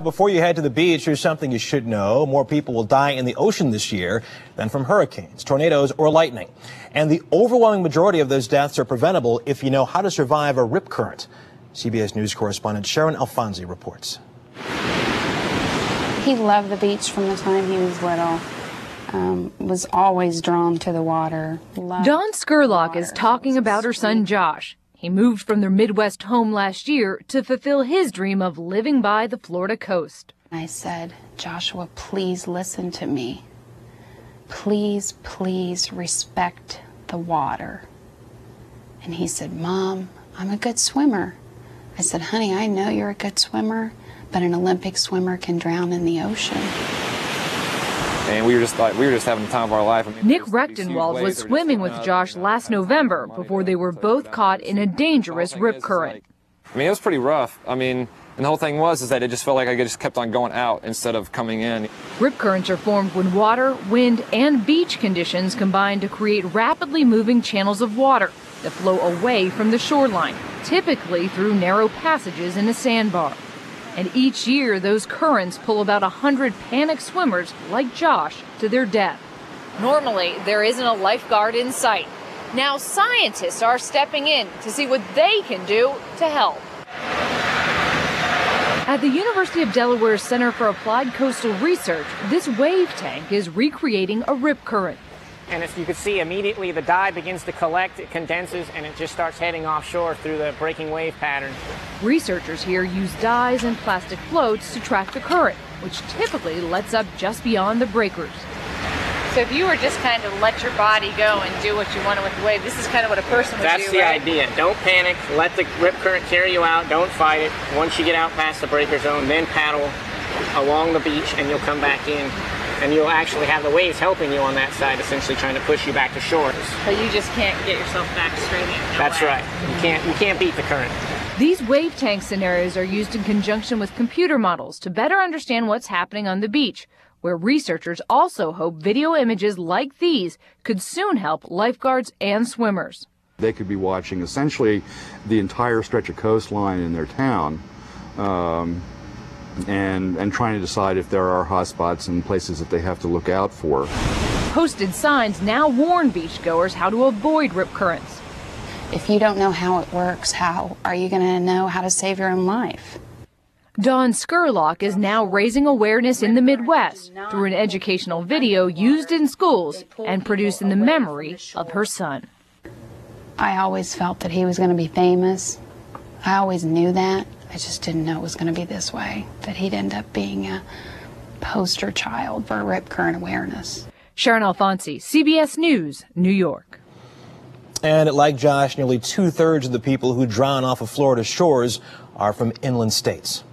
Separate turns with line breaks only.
Before you head to the beach, here's something you should know. More people will die in the ocean this year than from hurricanes, tornadoes, or lightning. And the overwhelming majority of those deaths are preventable if you know how to survive a rip current. CBS News correspondent Sharon Alfonsi reports.
He loved the beach from the time he was little. Was always drawn to the water.
Dawn Scurlock is talking about her son Josh. He moved from their Midwest home last year to fulfill his dream of living by the Florida coast.
I said, Joshua, please listen to me. Please, please respect the water. And he said, Mom, I'm a good swimmer. I said, honey, I know you're a good swimmer, but an Olympic swimmer can drown in the ocean.
And we were just having the time of our life.
Nick Rechtenwald was swimming with Josh last November before they were both caught in a dangerous rip current.
I mean, it was pretty rough. I mean, and the whole thing was that it just felt like I just kept on going out instead of coming in.
Rip currents are formed when water, wind, and beach conditions combine to create rapidly moving channels of water that flow away from the shoreline, typically through narrow passages in a sandbar. And each year, those currents pull about 100 panicked swimmers like Josh to their death. Normally, there isn't a lifeguard in sight. Now scientists are stepping in to see what they can do to help. At the University of Delaware Center for Applied Coastal Research, this wave tank is recreating a rip current.
And as you can see, immediately the dye begins to collect, it condenses, and it just starts heading offshore through the breaking wave pattern.
Researchers here use dyes and plastic floats to track the current, which typically lets up just beyond the breakers. So if you were just kind of let your body go and do what you wanted with the wave, this is kind of what a person would do,
That's the idea. Don't panic. Let the rip current carry you out. Don't fight it. Once you get out past the breaker zone, then paddle along the beach, and you'll come back in. And you'll actually have the waves helping you on that side, essentially trying to push you back to shore.
So you just can't get yourself back straight in.
That's right. You can't beat the current.
These wave tank scenarios are used in conjunction with computer models to better understand what's happening on the beach, where researchers also hope video images like these could soon help lifeguards and swimmers.
They could be watching essentially the entire stretch of coastline in their town. And trying to decide if there are hotspots and places that they have to look out for.
Posted signs now warn beachgoers how to avoid rip currents.
If you don't know how it works, how are you going to know how to save your own life?
Dawn Scurlock is now raising awareness in the Midwest through an educational video used in schools and produced in the memory of her son.
I always felt that he was going to be famous. I always knew that. I just didn't know it was going to be this way, that he'd end up being a poster child for rip current awareness.
Sharon Alfonsi, CBS News, New York.
And like Josh, nearly 2/3 of the people who drown off of Florida shores are from inland states.